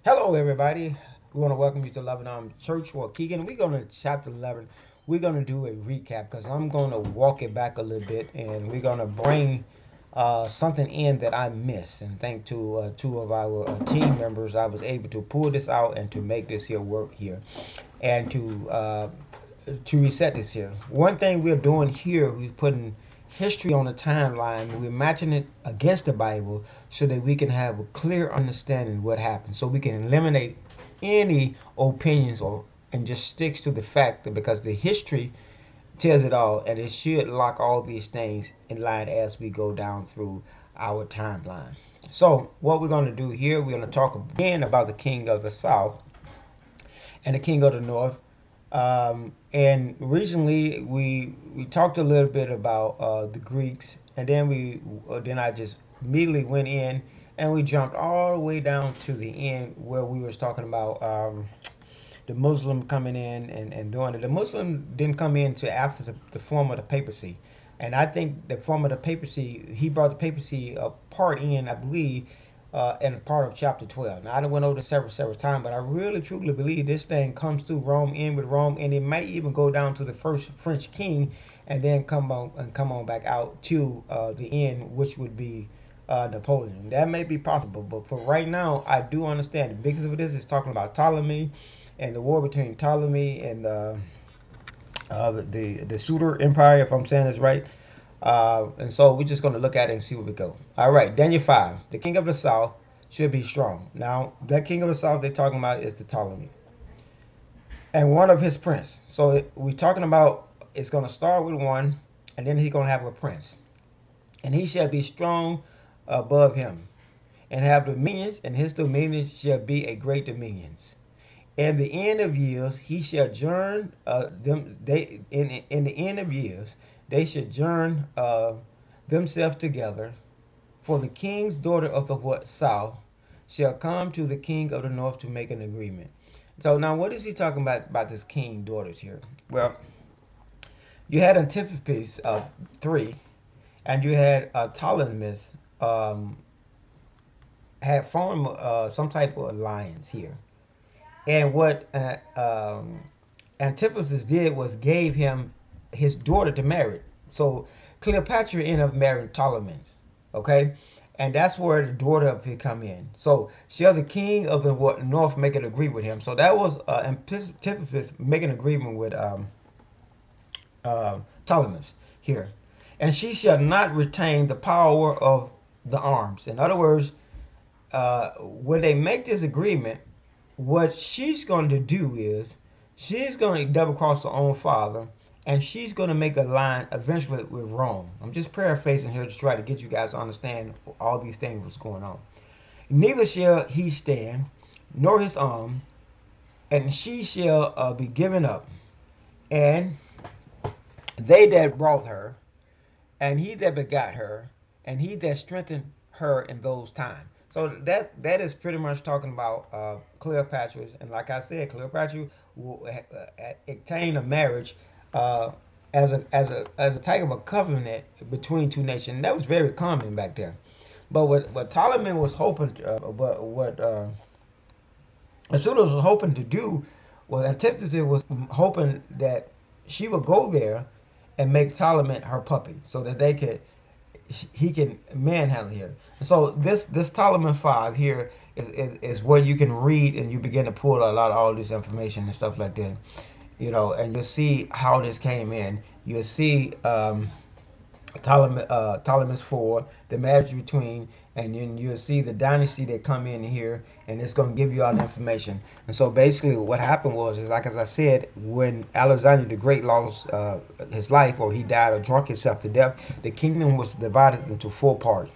Hello, everybody. We want to welcome you to Lebanon Church for Keegan. We're going to chapter 11. We're going to do a recap because I'm going to walk it back a little bit and we're going to bring something in that I missed. And thanks to two of our team members, I was able to pull this out and to make this here work here and to reset this here. One thing we're doing here, we're putting history on the timeline. We're matching it against the Bible so that we can have a clear understanding of what happened. So we can eliminate any opinions or and just sticks to the fact that because the history tells it all and it should lock all these things in line as we go down through our timeline. So what we're going to do here, we're going to talk again about the king of the south and the king of the north. And recently we talked a little bit about the Greeks, and then I just immediately went in and we jumped all the way down to the end where we was talking about the Muslim coming in and doing it. The Muslim didn't come in to after the form of the papacy. And I think the form of the papacy, he brought the papacy part in, I believe, in part of chapter 12. Now, I went over this several times, but I really truly believe this thing comes through Rome, in with Rome, and it might even go down to the first French king, and then come on back out to the end, which would be Napoleon. That may be possible, but for right now, I do understand. The biggest of this is talking about Ptolemy and the war between Ptolemy and the Suder Empire, if I'm saying this right. And so we're just going to look at it and see where we go. All right, Daniel 5. The king of the south should be strong. Now, that king of the south they're talking about is the Ptolemy. And one of his prince. So we're talking about it's going to start with one, and then he's going to have a prince. And he shall be strong above him, and have dominions, and his dominions shall be a great dominions. In the end of years, he shall journ them. They in the end of years, they shall journ themselves together. For the king's daughter of the what south shall come to the king of the north to make an agreement. So now, what is he talking about this king daughters here? Well, you had Antipater of three, and you had Ptolemy um, had formed some type of alliance here. And what Antipater did was gave him his daughter to marry. So Cleopatra ended up marrying Ptolemy. Okay? And that's where the daughter of him come in. So shall the king of the north make an agreement with him. So that was Antipater making an agreement with Ptolemy here. And she shall not retain the power of the arms. In other words, when they make this agreement, what she's going to do is she's going to double cross her own father and she's going to make a line eventually with Rome. I'm just paraphrasing here to try to get you guys to understand all these things what's going on. Neither shall he stand, nor his arm, and she shall be given up. And they that brought her, and he that begot her, and he that strengthened her in those times. So that is pretty much talking about Cleopatra, and like I said, Cleopatra will obtain a marriage uh, as a type of a covenant between two nations. And that was very common back there. But what Ptolemy was hoping, what Asuna was hoping to do, was Antithesis was hoping that she would go there and make Ptolemy her puppy, so that he can manhandle her. And so this Ptolemy 5 here is where you can read and you begin to pull a lot of all this information and stuff like that. And you'll see how this came in. You'll see Ptolemy's 4, the marriage between, and then you'll see the dynasty that come in here, and it's going to give you all the information. And so basically what happened was, is like as I said, when Alexander the Great lost his life, or he died or drunk himself to death, the kingdom was divided into four parts.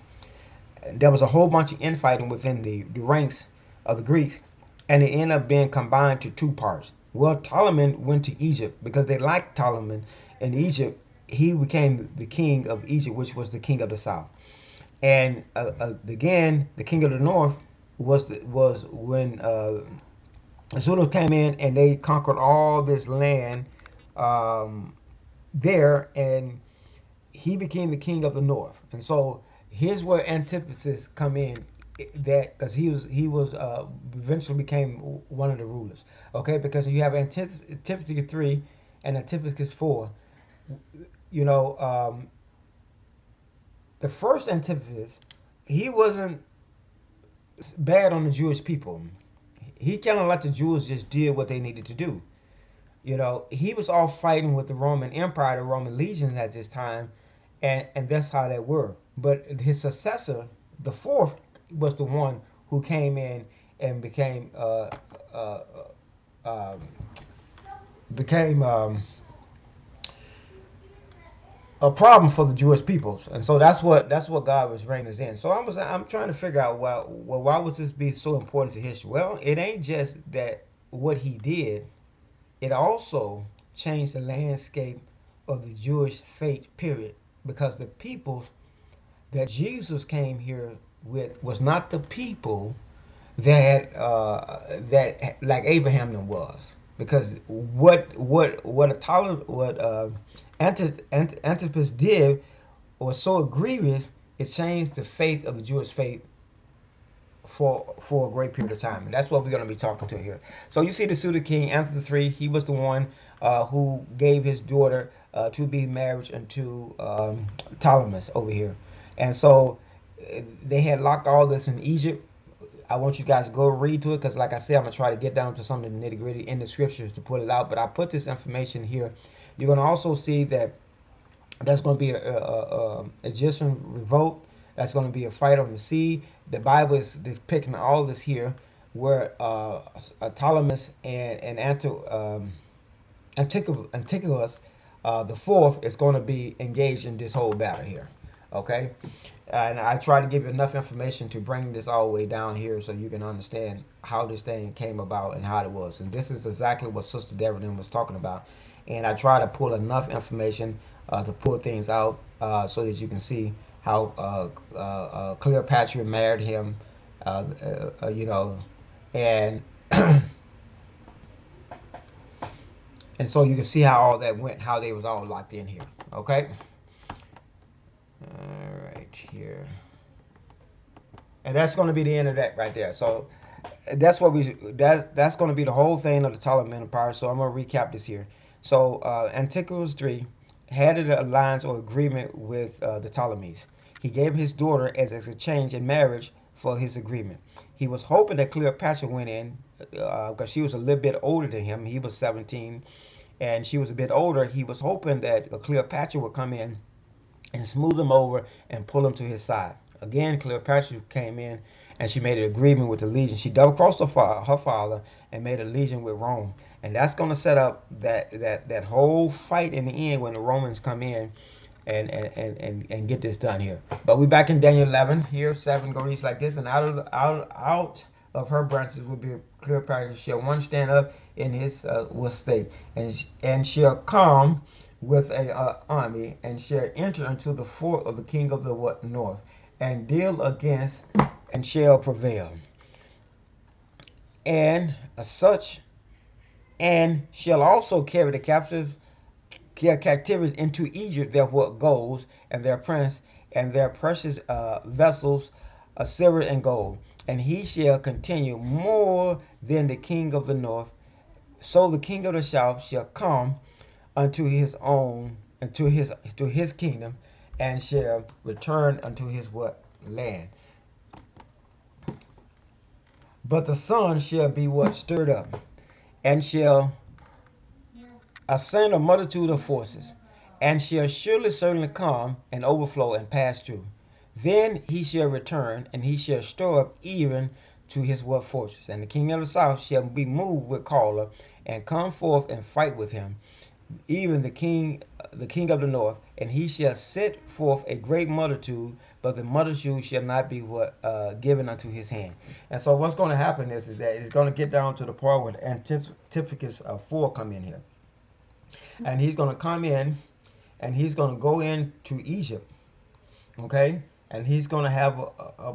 There was a whole bunch of infighting within the ranks of the Greeks, and it ended up being combined to two parts. Well, Ptolemy went to Egypt because they liked Ptolemy in Egypt. He became the king of Egypt, which was the king of the south. And again, the king of the north was when Zulu came in and they conquered all this land um, there, and he became the king of the north. And so here's where antithesis come in. that because he was eventually became one of the rulers. Okay, because you have Antiochus 3 and Antiochus 4. You know, the first Antiochus, he wasn't bad on the Jewish people. He kind of let the Jews just did what they needed to do. You know, he was all fighting with the Roman Empire, the Roman legions at this time, and that's how they were. But his successor, the fourth, was the one who came in and uh, um, became a problem for the Jewish peoples, and so that's what God was reining us in. So I'm trying to figure out why would this be so important to history? Well, it ain't just that what he did; it also changed the landscape of the Jewish faith. Period, because the peoples that Jesus came here with was not the people that like Abraham then was, because what a Antipas did was so egregious, it changed the faith of the Jewish faith for a great period of time, and that's what we're going to be talking to here. So you see the Pseudo King Antiochus III, he was the one who gave his daughter to be married unto Ptolemy over here, and so they had locked all this in Egypt. I want you guys to go read to it because, like I said, I'm gonna try to get down to some of the nitty gritty in the scriptures to put it out. But I put this information here. You're gonna also see that there's gonna be a Egyptian revolt. That's gonna be a fight on the sea. The Bible is depicting all this here, where Ptolemy and Antiochus the fourth is going to be engaged in this whole battle here. Okay, and I try to give you enough information to bring this all the way down here so you can understand how this thing came about and how it was. And this is exactly what Sister Deborah was talking about. And I try to pull enough information to pull things out so that you can see how Cleopatra married him, you know, and and so you can see how all that went, how they was all locked in here. Okay. All right, here. And that's going to be the end of that right there. So that's going to be the whole thing of the Ptolemaic Empire. So I'm going to recap this here. So Antiochus III had an alliance or agreement with the Ptolemies. He gave his daughter as a exchange in marriage for his agreement. He was hoping that Cleopatra went in because she was a little bit older than him. He was 17 and she was a bit older. He was hoping that Cleopatra would come in and smooth him over and pull him to his side. Again, Cleopatra came in and she made an agreement with the legion. She double crossed her father and made a legion with Rome. And that's going to set up that whole fight in the end when the Romans come in and get this done here. But we back in Daniel 11 here. 7 go reads like this. And out of her branches will be Cleopatra. Shall one stand up in his state, and shall come with a army, and shall enter into the fort of the king of the north, and deal against, and shall prevail. And such, and shall also carry the captives into Egypt, their what goals, and their prince, and their precious vessels, silver and gold. And he shall continue more than the king of the north. So the king of the south shall come unto his own, to his kingdom, and shall return unto his what land. But the sun shall be what stirred up, and shall ascend a multitude of forces, and shall surely certainly come and overflow and pass through. Then he shall return, and he shall store up even to his what forces. And the king of the south shall be moved with choler, and come forth and fight with him, even the king of the north, and he shall set forth a great multitude, but the multitude shall not be given unto his hand. And so what's going to happen is that it's going to get down to the part where Antiochus IV come in here, and he's going to come in, and he's going to go into Egypt, okay, and he's going to have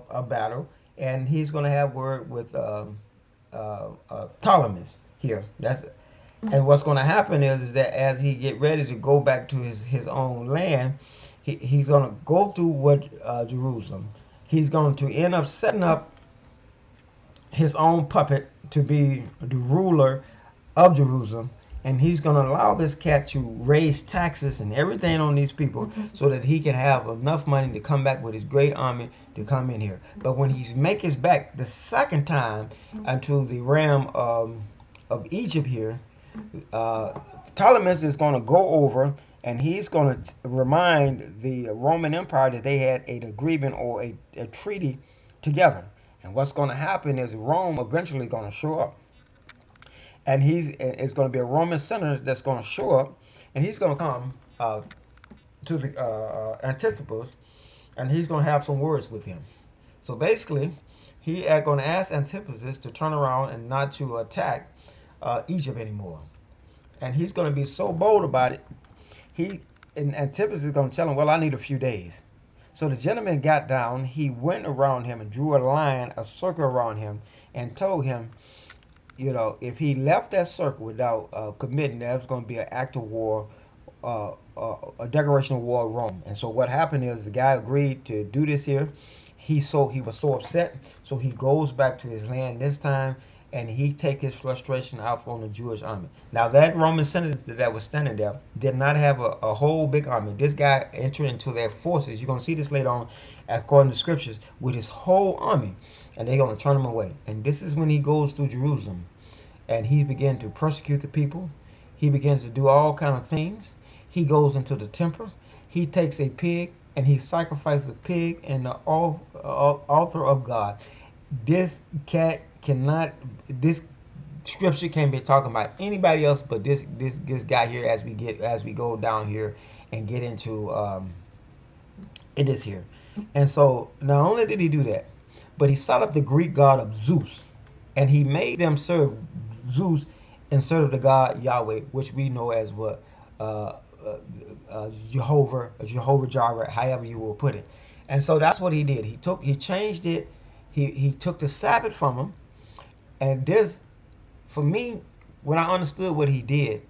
a battle, and he's going to have word with Ptolemy here. And what's going to happen is that as he get ready to go back to his own land, he's going to go through Jerusalem. He's going to end up setting up his own puppet to be the ruler of Jerusalem, and he's going to allow this cat to raise taxes and everything on these people so that he can have enough money to come back with his great army to come in here. But when he makes his back the second time unto the realm of Egypt here, Ptolemy is going to go over and he's going to remind the Roman Empire that they had an agreement or a treaty together. And what's going to happen is Rome eventually going to show up, and it's going to be a Roman senator that's going to show up, and he's going to come to the Antipas, and he's going to have some words with him. So basically, he is going to ask Antipas to turn around and not to attack Egypt anymore. And he's going to be so bold about it. And Antipas is going to tell him, "Well, I need a few days." So the gentleman got down. He went around him and drew a line, a circle around him, and told him, if he left that circle without committing, that was going to be an act of war, a declaration of war of Rome. And so what happened is the guy agreed to do this here. He was so upset, so he goes back to his land this time, and he take his frustration out on the Jewish army. Now that Roman senator that was standing there did not have a whole big army. This guy entered into their forces. You're gonna see this later on, according to scriptures, with his whole army, and they're gonna turn him away. And this is when he goes through Jerusalem, and he began to persecute the people. He begins to do all kind of things. He goes into the temple. He takes a pig and he sacrifices a pig in the altar of God. This cat cannot. This scripture can't be talking about anybody else but this guy here. As we go down here and get into it is here. And so not only did he do that, but he set up the Greek god of Zeus, and he made them serve Zeus instead of the God Yahweh, which we know as what Jehovah Jireh, however you will put it. And so that's what he did. He changed it. He took the Sabbath from him, and this, for me, when I understood what he did,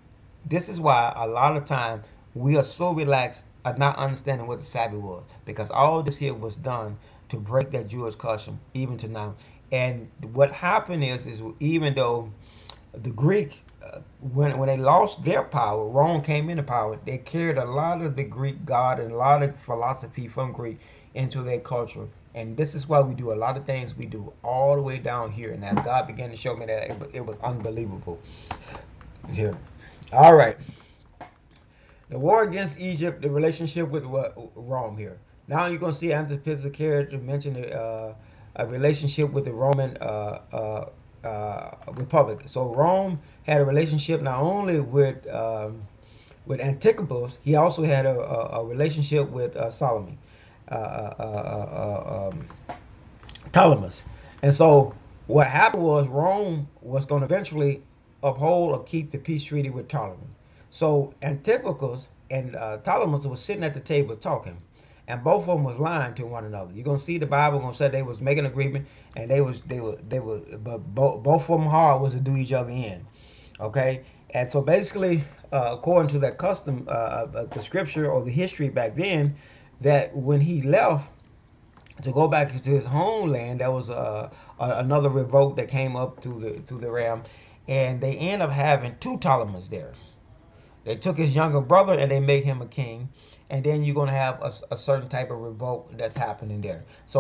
this is why a lot of time we are so relaxed at not understanding what the Sabbath was, because all this here was done to break that Jewish custom, even to now. And what happened is even though the Greek, when they lost their power, Rome came into power. They carried a lot of the Greek god and a lot of philosophy from Greek into their culture. And this is why we do a lot of things we do all the way down here. And as God began to show me that it was unbelievable here. All right. The war against Egypt, the relationship with Rome here. Now you're going to see Antipas character mention a relationship with the Roman Republic. So Rome had a relationship not only with Antipas, he also had a relationship with Solomon, uh, uh, uh, Ptolemy. And so what happened was Rome was going to eventually uphold or keep the peace treaty with Ptolemy. So Antiochus and Ptolemy was sitting at the table talking, and both of them was lying to one another. You're gonna see the Bible gonna say they was making an agreement, and but both of them hard was to do each other in. Okay, and so basically, according to that custom, the scripture or the history back then, that when he left to go back to his homeland, there was another revolt that came up to the realm, and they end up having two Ptolemies there. They took his younger brother and they made him a king, and then you're gonna have a certain type of revolt that's happening there. So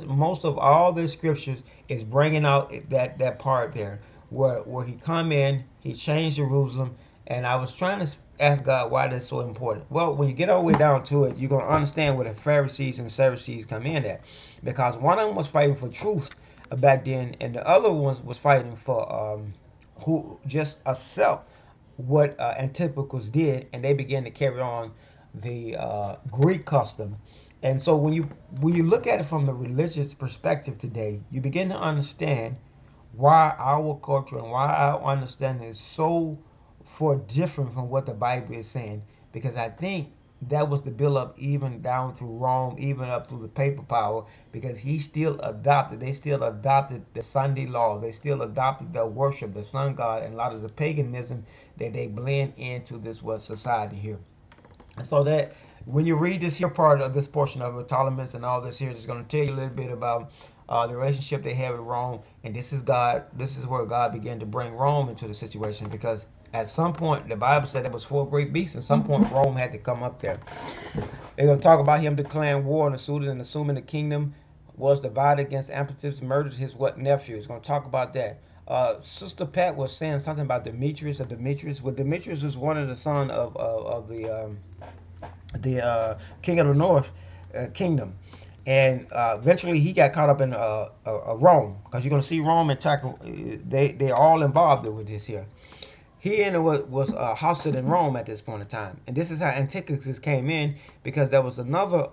most of all this scriptures is bringing out that part there where he come in, he changed Jerusalem, and I was trying to ask God why that's so important. Well, when you get all the way down to it, you're gonna understand where the Pharisees and Sadducees come in at, because one of them was fighting for truth back then, and the other ones was fighting for who just accept what Antiochus did, and they began to carry on the Greek custom. And so when you look at it from the religious perspective today, you begin to understand why our culture and why our understanding is so far different from what the Bible is saying. Because I think that was the build up even down to Rome, even up to the paper power, because they still adopted the Sunday law. They still adopted the worship, the sun god, and a lot of the paganism that they blend into this what society here. And so that when you read this here part of this portion of Ptolemy and all this here, it's going to tell you a little bit about the relationship they had with Rome, and this is God. This is where God began to bring Rome into the situation, because at some point the Bible said there was four great beasts. At some point Rome had to come up there. They're going to talk about him declaring war on the Sudan and assuming the kingdom was divided against Ampliatus, murdered his nephew. It's going to talk about that. Sister Pat was saying something about Demetrius or Demetrius. Well, Demetrius was one of the son of the king of the north kingdom, and eventually he got caught up in Rome, because you're going to see Rome attack. They're all involved with this here. He was hostage in Rome at this point in time, and this is how Antiochus came in, because there was another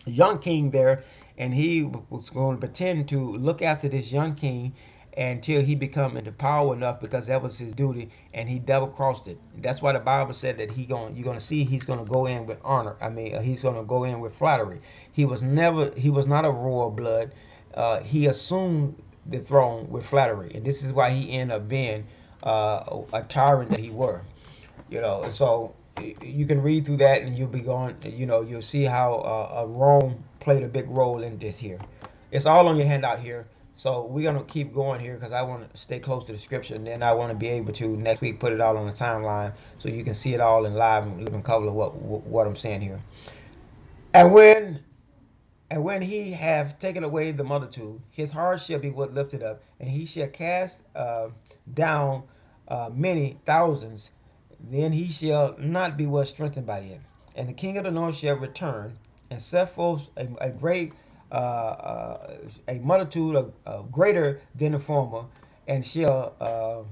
young king there, and he was going to pretend to look after this young king until he become into power enough, because that was his duty, and he double crossed it. That's why the Bible said that you're going to see he's going to go in with honor. I mean, he's going to go in with flattery. He was not a royal blood. He assumed the throne with flattery, and this is why he ended up being a tyrant that he were. So you can read through that, and you'll be going. You'll see how Rome played a big role in this here. It's all on your handout here. So we're going to keep going here, because I want to stay close to the scripture, and then I want to be able to next week put it all on the timeline so you can see it all in live and live in color what I'm saying here. And when he have taken away the multitude, his heart shall be what lifted up, and he shall cast down many thousands. Then he shall not be what strengthened by it. And the king of the north shall return, and set forth a great a multitude of greater than the former, and shall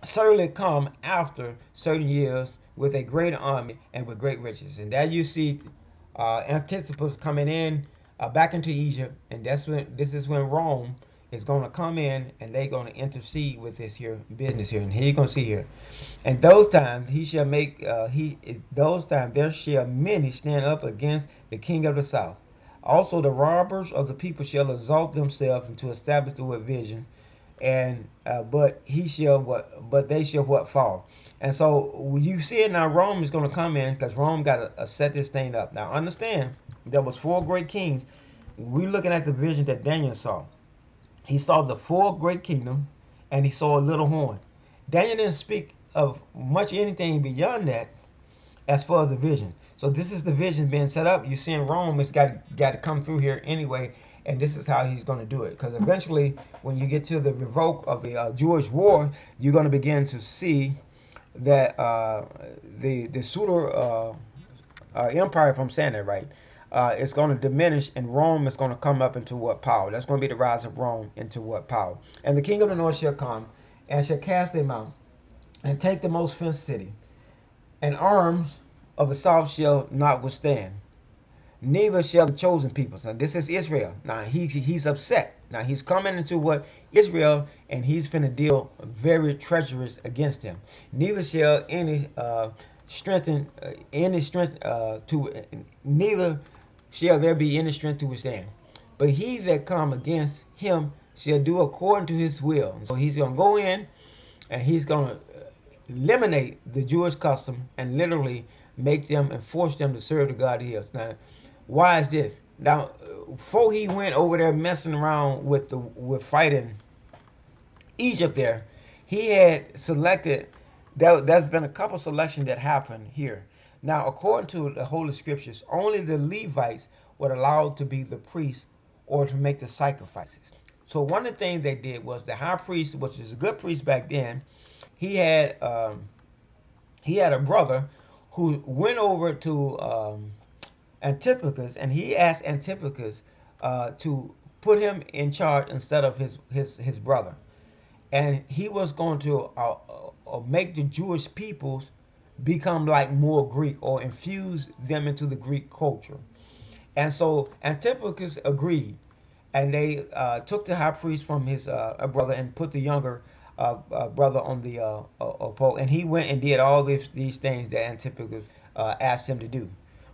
certainly come after certain years with a great army and with great riches. And there you see Antiochus coming in back into Egypt, and this is when Rome is going to come in, and they're going to intercede with this here business here. And here you're going to see here, and those times he shall make those times there shall many stand up against the king of the south. Also the robbers of the people shall exalt themselves and to establish the vision, and but they shall what fall. And so you see it now. Rome is going to come in, because Rome got to set this thing up. Now understand, there was four great kings. We're looking at the vision that Daniel saw. He saw the four great kingdom, and he saw a little horn. Daniel didn't speak of much anything beyond that as far as the vision. So this is the vision being set up. You're seeing Rome has got to come through here anyway, and this is how he's going to do it. Because eventually, when you get to the revoke of the Jewish war, you're going to begin to see that the Pseudo empire, if I'm saying that right, is going to diminish, and Rome is going to come up into what power. That's going to be the rise of Rome into what power. And the king of the north shall come, and shall cast them out, and take the most fenced city, and arms of the south shall not withstand. Neither shall the chosen peoples. Now this is Israel. Now he's upset. Now he's coming into what Israel, and he's finna deal very treacherous against him. Neither shall any neither shall there be any strength to withstand. But he that come against him shall do according to his will. So he's gonna go in, and he's gonna eliminate the Jewish custom and literally make them and force them to serve the God he is. Now, why is this? Now, before he went over there messing around with fighting Egypt there, he had selected. There's been a couple selections that happened here. Now, according to the Holy Scriptures, only the Levites were allowed to be the priests or to make the sacrifices. So one of the things they did was the high priest, which is a good priest back then, he had a brother who went over to Antiochus, and he asked Antiochus to put him in charge instead of his brother, and he was going to make the Jewish peoples become like more Greek, or infuse them into the Greek culture. And so Antiochus agreed, and they took the high priest from his brother and put the younger brother on the pole, and he went and did all these things that Antiochus asked him to do.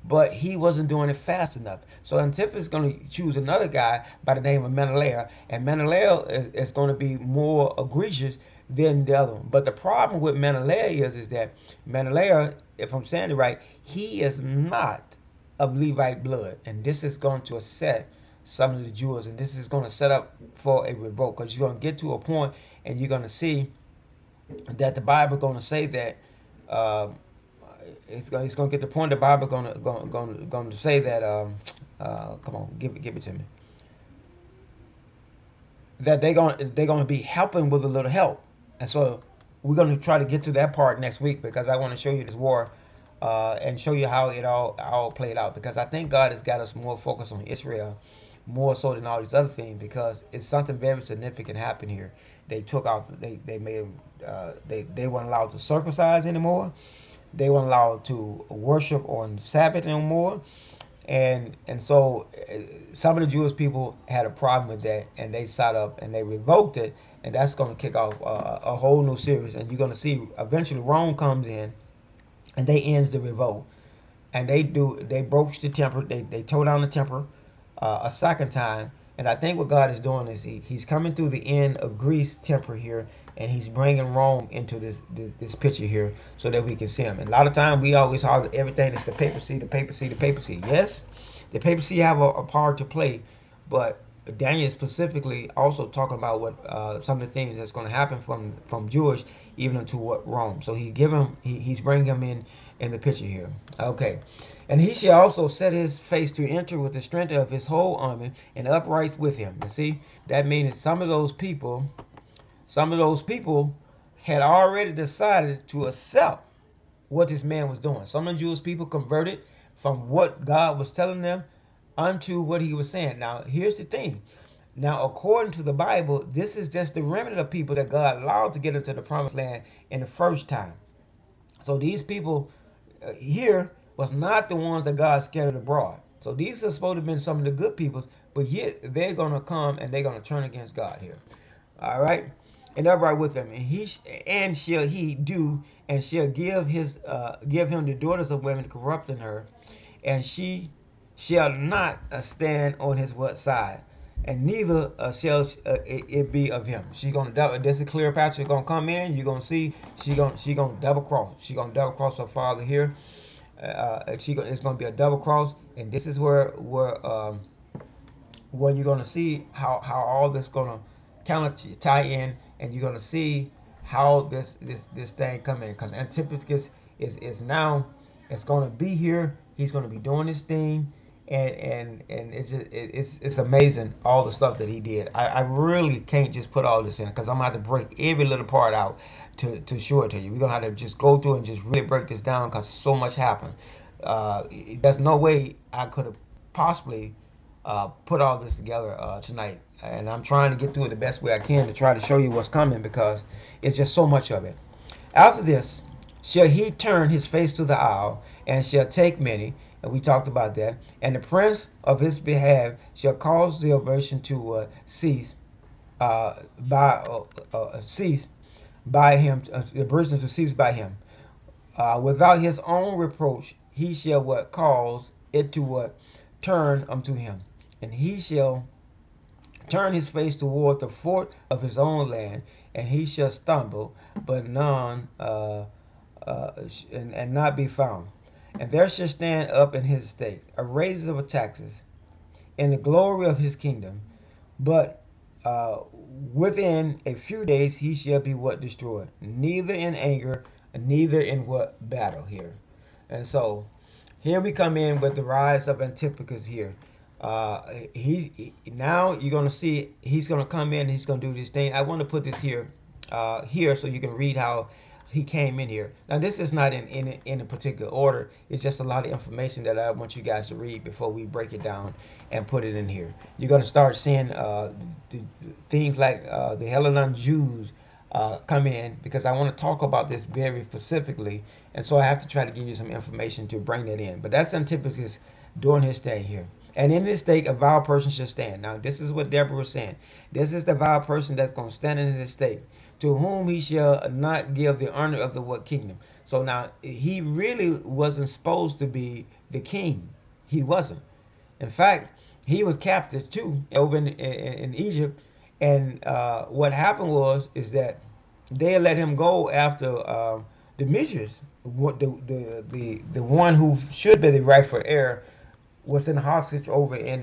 But he wasn't doing it fast enough. So Antiochus is going to choose another guy by the name of Menelaus, and Menelaus is going to be more egregious than the other one. But the problem with Menelaus is that Menelaus, if I'm saying it right, he is not of Levite blood. And this is going to upset some of the Jews, and this is going to set up for a revolt, because you're going to get to a point and you're going to see that the Bible going to say that uh, it's going to get the point. The Bible going to say that come on, give it to me, that they're going to be helping with a little help. And so we're going to try to get to that part next week, because I want to show you this war and show you how it all played out, because I think God has got us more focused on Israel more so than all these other things, because it's something very significant happened here. They took off, they made they weren't allowed to circumcise anymore. They weren't allowed to worship on Sabbath anymore. And so some of the Jewish people had a problem with that, and they sat up and they revoked it, and that's going to kick off a whole new series. And you're going to see eventually Rome comes in and they ends the revolt, and they broach the temple, they tore down the temple a second time. And I think what God is doing is he's coming through the end of Greece temple here, and he's bringing Rome into this picture here so that we can see him. And a lot of time we always holler everything is the papacy, the papacy, the papacy. Yes, the papacy have a part to play, but Daniel specifically also talking about what some of the things that's going to happen from Jewish even to what Rome. So he's bringing him in the picture here. Okay, and he shall also set his face to enter with the strength of his whole army and uprights with him. And see, that means some of those people had already decided to accept what this man was doing. Some of the Jewish people converted from what God was telling them unto what he was saying. Now, here's the thing. Now, according to the Bible, this is just the remnant of people that God allowed to get into the promised land in the first time. So these people here was not the ones that God scattered abroad. So these are supposed to have been some of the good people, but yet they're going to come and they're going to turn against God here. All right? And upright with him, and shall he do, and shall give him the daughters of women, corrupting her, and she shall not stand on his what side, and neither shall it be of him. She gonna double. This is Cleopatra gonna come in. You're gonna see she gonna double cross. She gonna double cross her father here. It's gonna be a double cross, and this is where you're gonna see how all this gonna kind of tie in, and you're gonna see how this thing come in, because Antiochus is now, it's gonna be here. He's gonna be doing this thing, and it's amazing all the stuff that he did. I really can't just put all this in, because I'm gonna have to break every little part out to show it to you. We're gonna have to just go through and just really break this down, because so much happened. There's no way I could have possibly put all this together tonight, and I'm trying to get through it the best way I can to try to show you what's coming, because it's just so much of it. After this shall he turn his face to the isle, and shall take many, and we talked about that, and the prince of his behalf shall cause the aversion to cease by him, the aversion to cease by him. Without his own reproach, he shall what cause it to what turn unto him, and he shall turn his face toward the fort of his own land, and he shall stumble, but none and not be found. And there shall stand up in his estate a raiser of taxes in the glory of his kingdom, but within a few days he shall be what destroyed, neither in anger, neither in what battle here. And so here we come in with the rise of Antiochus here. He now you're gonna see he's gonna come in. He's gonna do this thing. I want to put this here, so you can read how he came in here. Now this is not in a particular order. It's just a lot of information that I want you guys to read before we break it down and put it in here. You're gonna start seeing the things like the Hellenized Jews come in, because I want to talk about this very specifically, and so I have to try to give you some information to bring that in. But that's Antiochus during his stay here. And in this state, a vile person shall stand. Now, this is what Deborah was saying. This is the vile person that's going to stand in this state, to whom he shall not give the honor of the what kingdom. So now, he really wasn't supposed to be the king. He wasn't. In fact, he was captive too over in Egypt. And what happened is that they let him go after Demetrius, the one who should be the rightful heir was in hostage over in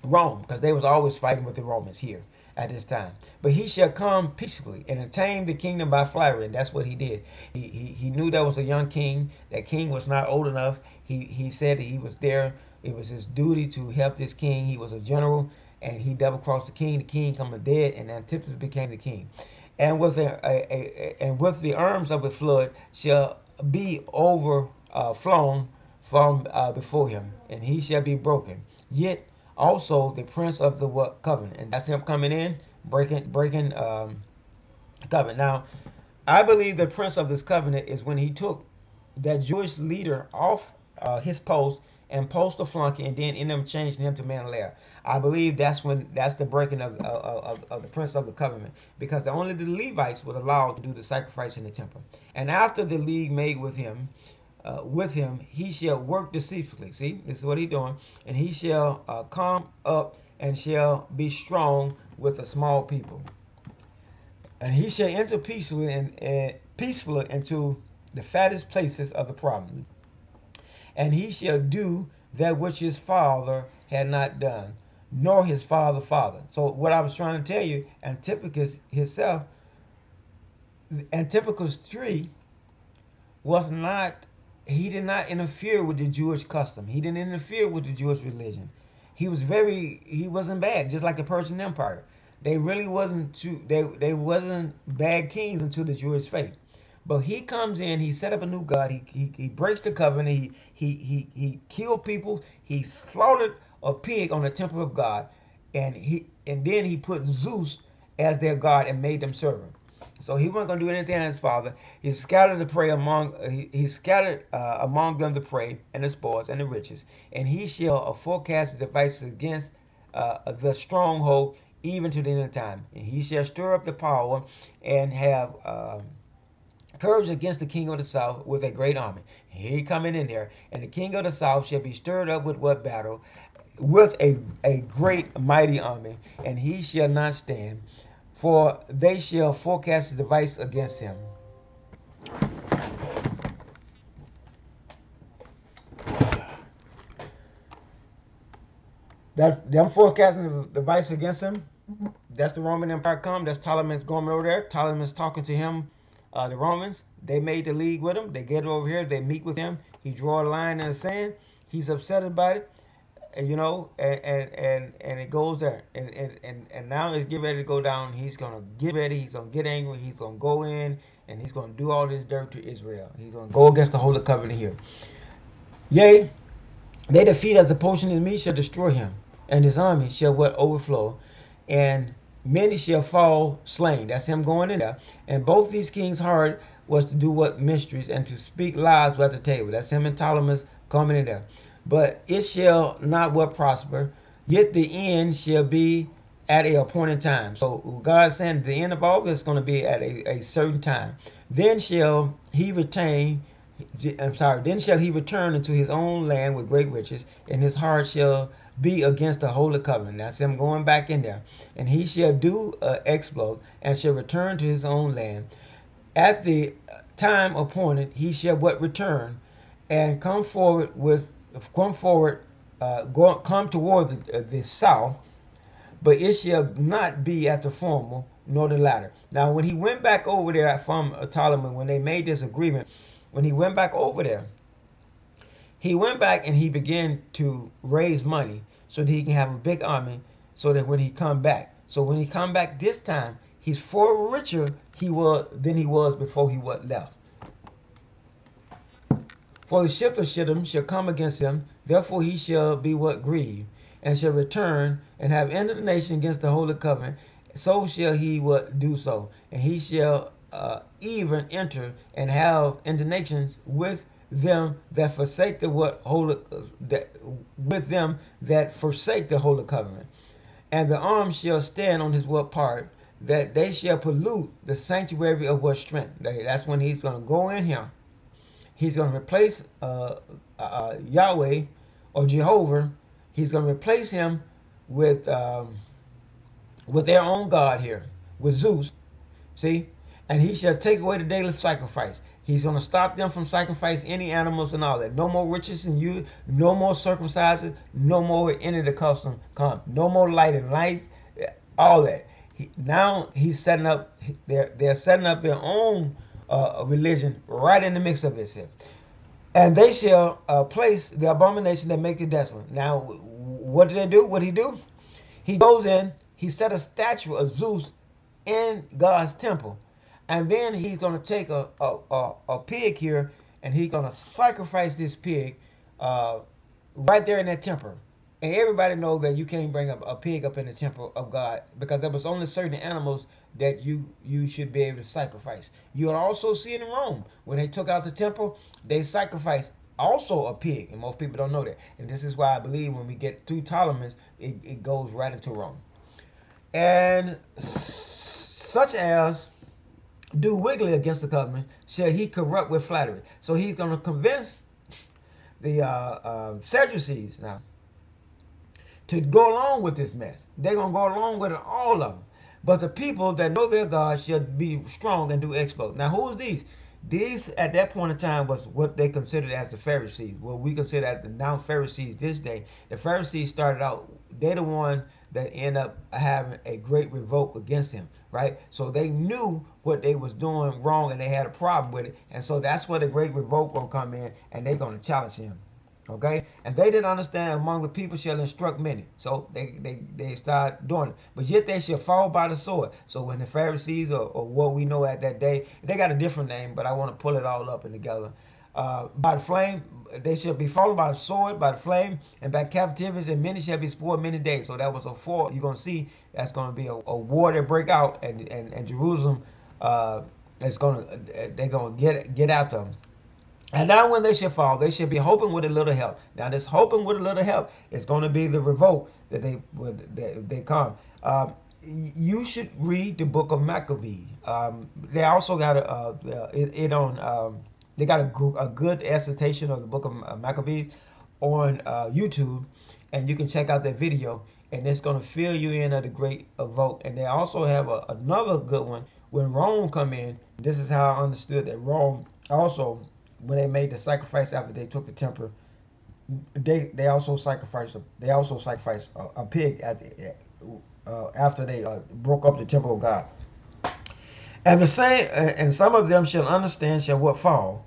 Rome, because they was always fighting with the Romans here at this time. But he shall come peacefully and tame the kingdom by flattery, and that's what he did. He knew there was a young king. That king was not old enough. He said that he was there. It was his duty to help this king. He was a general, and he double crossed the king. The king come dead, and Antipas became the king. And with the arms of a flood shall be overflown from before him, and he shall be broken. Yet also the prince of the what covenant, and that's him coming in, breaking covenant. Now, I believe the prince of this covenant is when he took that Jewish leader off his post and post a flunky, and then ended up changing him to Manalair. I believe that's the breaking of the prince of the covenant, because only the Levites were allowed to do the sacrifice in the temple. And after the league made with him, he shall work deceitfully. See, this is what he's doing. And he shall come up and shall be strong with a small people. And he shall enter peacefully into the fattest places of the province. And he shall do that which his father had not done, nor his father. So what I was trying to tell you, Antiochus himself, Antiochus III was not, he did not interfere with the Jewish custom. He didn't interfere with the Jewish religion. He wasn't bad, just like the Persian Empire. They really wasn't they wasn't bad kings until the Jewish faith. But he comes in, he set up a new god, he breaks the covenant, he killed people, he slaughtered a pig on the temple of God, and then he put Zeus as their god and made them serve him. So he wasn't going to do anything on his father. He scattered the prey among he scattered among them the prey and the spoils and the riches, and he shall forecast his devices against the stronghold even to the end of time. And he shall stir up the power and have courage against the king of the south with a great army. He coming in there, and the king of the south shall be stirred up with what battle? With a great mighty army, and he shall not stand, for they shall forecast a device against him. That them forecasting the device against him. That's the Roman Empire come. That's Ptolemy's going over there. Ptolemy's talking to him. The Romans, they made the league with him. They get over here. They meet with him. He draw a line in the sand. He's upset about it. And, and it goes there. And now it's getting ready to go down. He's gonna get ready. He's gonna get angry. He's gonna go in and he's gonna do all this dirt to Israel. He's gonna go against the Holy Covenant here. Yea, they defeat as the portion of me shall destroy him, and his army shall what overflow, and many shall fall slain. That's him going in there. And both these kings' heart was to do what mysteries and to speak lies at the table. That's him and Ptolemy coming in there. But it shall not what prosper, yet the end shall be at a appointed time. So God saying the end of all this is going to be at a certain time. Then shall he retain then shall he return into his own land with great riches, and his heart shall be against the holy covenant. That's him going back in there. And he shall do exploit, and shall return to his own land. At the time appointed, he shall what return, and come toward the south, but it shall not be at the former nor the latter. Now, when he went back over there from Ptolemy, when they made this agreement, when he went back over there, he went back and he began to raise money so that he can have a big army, so that when he come back, so when he come back this time, he's far richer than he was before he left. For the shift of Shittim shall come against him, therefore he shall be what grieved, and shall return and have ended the nation against the holy covenant. So shall he what do so, and he shall even enter and have in the nations with them that forsake the with them that forsake the holy covenant. And the arm shall stand on his what part, that they shall pollute the sanctuary of what strength. That's when he's going to go in here. He's going to replace Yahweh or Jehovah. He's going to replace him with their own God here, with Zeus. See? And he shall take away the daily sacrifice. He's going to stop them from sacrificing any animals and all that. No more riches in you. No more circumcises. No more any of the custom come. No more lighting lights. All that. Now he's setting up. They're setting up their own religion right in the mix of it. And they shall place the abomination that make it desolate. Now, what did they do? What did he do? He goes in. He set a statue of Zeus in God's temple. And then he's going to take a pig here, and he's going to sacrifice this pig right there in that temple. And everybody knows that you can't bring a pig up in the temple of God, because there was only certain animals that you should be able to sacrifice. You'll also see it in Rome. When they took out the temple, they sacrificed also a pig. And most people don't know that. And this is why I believe when we get through Ptolemy, it goes right into Rome. And such as do wickedly against the covenant shall he corrupt with flattery. So he's going to convince the Sadducees now to go along with this mess. They're going to go along with it, all of them. But the people that know their God shall be strong and do exploits. Now, who is these? These, at that point in time, was what they considered as the Pharisees. What we consider as the now Pharisees this day. The Pharisees started out, they're the one that end up having a great revolt against him, right? So they knew what they was doing wrong, and they had a problem with it. And so that's where the great revolt going to come in, and they're going to challenge him. Okay, and they didn't understand among the people shall instruct many. So they start doing it. But yet they shall fall by the sword. So when the Pharisees, or what we know at that day, they got a different name, but I want to pull it all up and together. By the flame, they shall be fallen by the sword, by the flame, and by captivity, and many shall be spoiled many days. So that was a war. You're going to see that's going to be a war that break out, and Jerusalem, they're going to get after them. And now when they shall fall, they shall be hoping with a little help. Now this hoping with a little help is going to be the revolt that they come. You should read the book of Maccabees. They also got they got a good excitation of the book of Maccabees on YouTube, and you can check out that video, and it's going to fill you in of the great revolt. And they also have another good one when Rome come in. This is how I understood that Rome also, when they made the sacrifice after they took the temple, they also sacrificed a pig after they broke up the temple of God. And the same, and some of them shall understand shall what fall,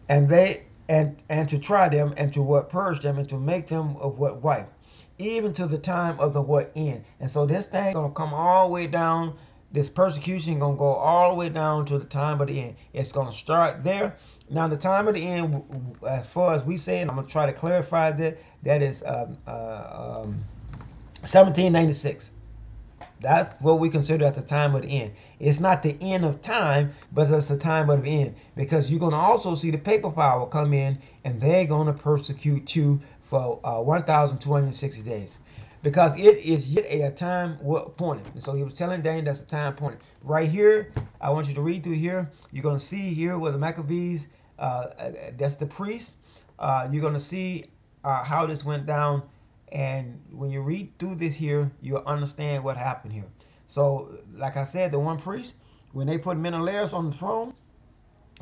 and to try them, and to what purge them, and to make them of what wipe, even to the time of the what end. And so this thing gonna come all the way down. This persecution gonna go all the way down to the time of the end. It's gonna start there. Now the time of the end, as far as we say, and I'm gonna try to clarify that is 1796. That's what we consider at the time of the end. It's not the end of time, but it's the time of the end, because you're going to also see the paper power come in, and they're going to persecute you for 1,260 days, because it is yet a time appointed. And so he was telling Daniel that's a time appointed. Right here, I want you to read through here. You're going to see here where the Maccabees, that's the priest. You're going to see how this went down. And when you read through this here, you'll understand what happened here. So, like I said, the one priest, when they put Menelaus on the throne,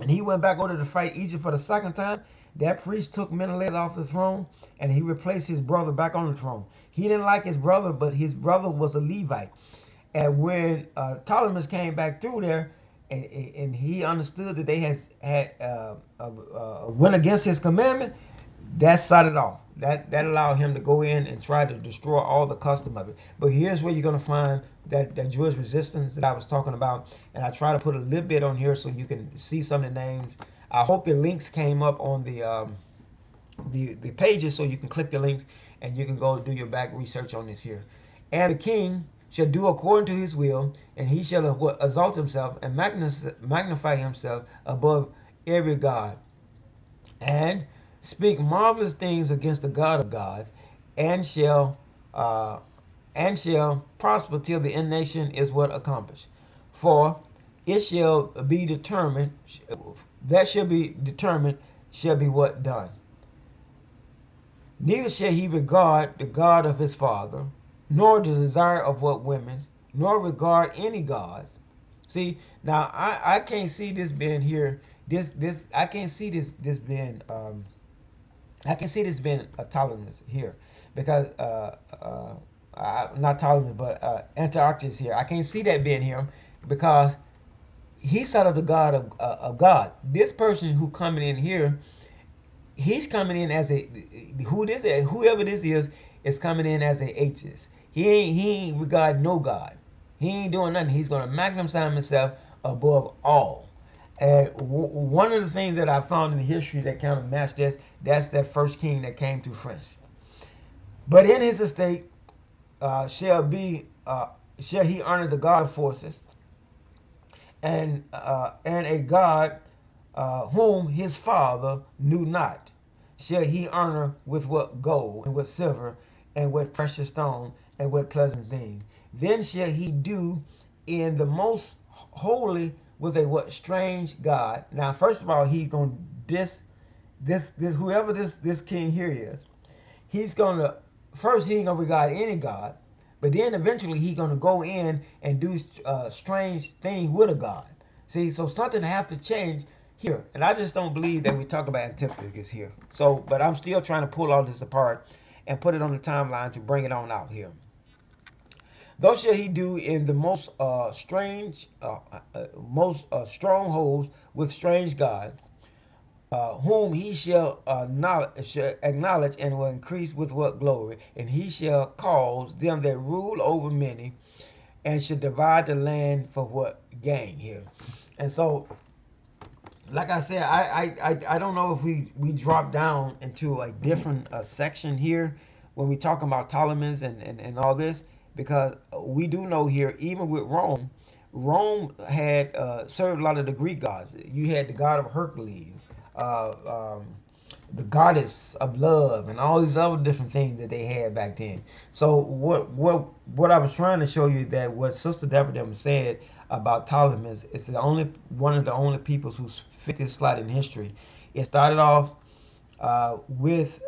and he went back over to fight Egypt for the second time, that priest took Menelaus off the throne, and he replaced his brother back on the throne. He didn't like his brother, but his brother was a Levite. And when Ptolemy came back through there, and he understood that they had went against his commandment, that set it off. That allowed him to go in and try to destroy all the custom of it. But here's where you're going to find that Jewish resistance that I was talking about. And I try to put a little bit on here so you can see some of the names. I hope the links came up on the pages, so you can click the links and you can go do your back research on this here. And the king shall do according to his will, and he shall exalt himself and magnify himself above every god, and speak marvelous things against the God of gods, and shall prosper till the end nation is what accomplished. For it shall be determined, that shall be determined, shall be what done. Neither shall he regard the God of his father, nor the desire of what women, nor regard any gods. See, now I can't see this being here this I can't see this being I can see this being a Ptolemy here because not Ptolemy but Antiochus here. I can't see that being him because he's out of the God of God. This person who coming in here, he's coming in as a whoever this is coming in as a H's. He ain't regard no God. He ain't doing nothing. He's gonna magnify himself above all. And one of the things that I found in history that kind of matched this, that's that first king that came through France. But in his estate shall he honor the God of forces, and a God whom his father knew not shall he honor with what gold and with silver and with precious stone and with pleasant things. Then shall he do in the most holy with a what strange God. Now, first of all, he's gonna this whoever this king here is. He's gonna first he ain't gonna regard any God, but then eventually he's gonna go in and do strange things with a God. See, so something have to change here, and I just don't believe that we talk about Antiochus here. So, but I'm still trying to pull all this apart and put it on the timeline to bring it on out here. Thus shall he do in the most most strongholds with strange God, whom he shall acknowledge and will increase with what glory, and he shall cause them that rule over many, and shall divide the land for what gain here. And so, like I said, I don't know if we drop down into a different section here when we talk about Ptolemies and all this, because we do know here, even with Rome had served a lot of the Greek gods. You had the god of Hercules, uh, um, the goddess of love, and all these other different things that they had back then. So what I was trying to show you, that what Sister Deborah said about Ptolemy is the only one of the only peoples who's fit this slide in history. It started off with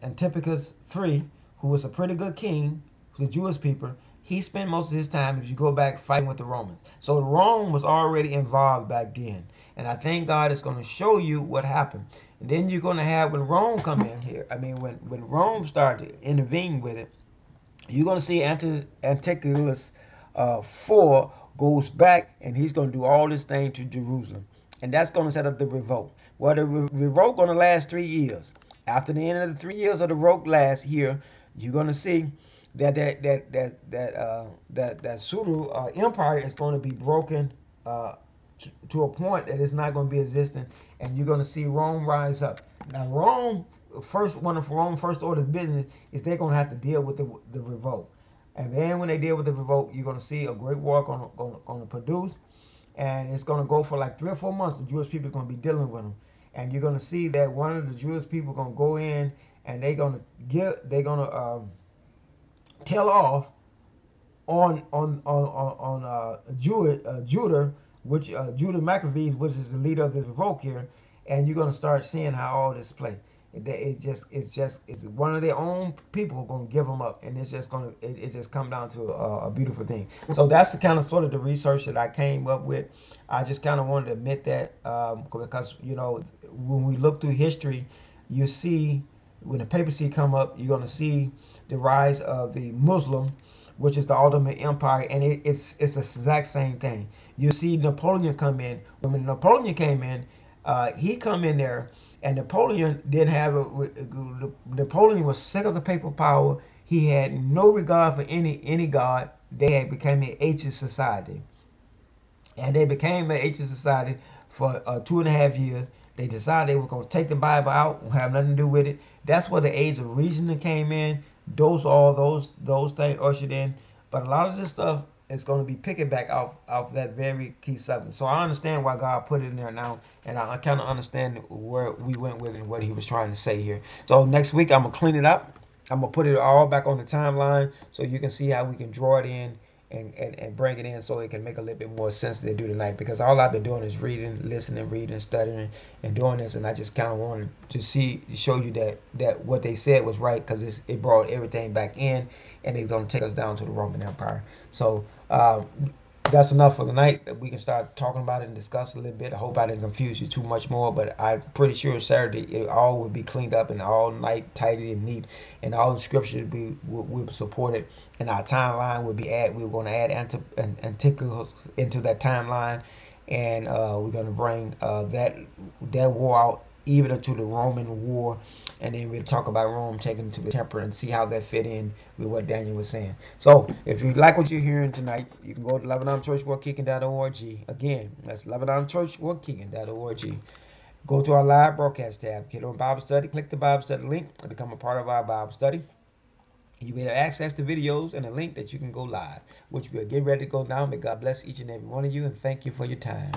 Antiochus III, who was a pretty good king for the Jewish people. He spent most of his time, if you go back, fighting with the Romans. So Rome was already involved back then. And I think God is going to show you what happened. And then you're going to have, when Rome come in here, I mean, when Rome started intervening with it, you're going to see Antiochus IV goes back, and he's going to do all this thing to Jerusalem. And that's going to set up the revolt. Well, the revolt going to last 3 years. After the end of the 3 years of the revolt last here, you're going to see that pseudo empire is going to be broken to a point that it's not going to be existent, and you're going to see Rome rise up. Now, one of Rome's first order of business is they're going to have to deal with the revolt, and then when they deal with the revolt, you're going to see a great war going to produce, and it's going to go for like 3 or 4 months. The Jewish people are going to be dealing with them, and you're going to see that one of the Jewish people going to go in, and they're going to tell off on Judah, which Judah Maccabees, which is the leader of this revolt here, and you're going to start seeing how all this play. It's one of their own people going to give them up, and it's just going to it just come down to a beautiful thing. So that's the kind of sort of the research that I came up with. I just kind of wanted to admit that because when we look through history, you see when the papacy come up, you're going to see the rise of the Muslim, which is the Ottoman Empire, and it's the exact same thing. You see Napoleon come in. When Napoleon came in, he come in there, and Napoleon didn't have Napoleon was sick of the papal power. He had no regard for any god. They had become an ancient society, and they became an ancient society for 2.5 years. They decided they were going to take the Bible out, have nothing to do with it. That's where the age of reasoning came in. Those things ushered in. But a lot of this stuff is going to be picking back off that very key subject. So I understand why God put it in there now, and I kind of understand where we went with it and what He was trying to say here. So next week I'm gonna clean it up. I'm gonna put it all back on the timeline so you can see how we can draw it in and bring it in so it can make a little bit more sense than they do tonight, because all I've been doing is reading, studying, and doing this, and I just kind of wanted to show you that what they said was right, because it brought everything back in, and it's going to take us down to the Roman Empire. So that's enough for tonight. We can start talking about it and discuss a little bit. I hope I didn't confuse you too much more, but I'm pretty sure Saturday it all will be cleaned up and all night tidy and neat, and all the scriptures will be supported, and our timeline will be add. We're going to add Antichus into that timeline, and we're going to bring that war out even into the Roman war, and then we'll talk about Rome taking to the temple and see how that fit in with what Daniel was saying. So if you like what you're hearing tonight, you can go to LebanonChurchWorldKicking.org. Again, that's LebanonChurchWorldKicking.org. Go to our live broadcast tab, get on Bible study, click the Bible study link, and become a part of our Bible study. You will access the videos and a link that you can go live, which we'll get ready to go now. May God bless each and every one of you, and thank you for your time.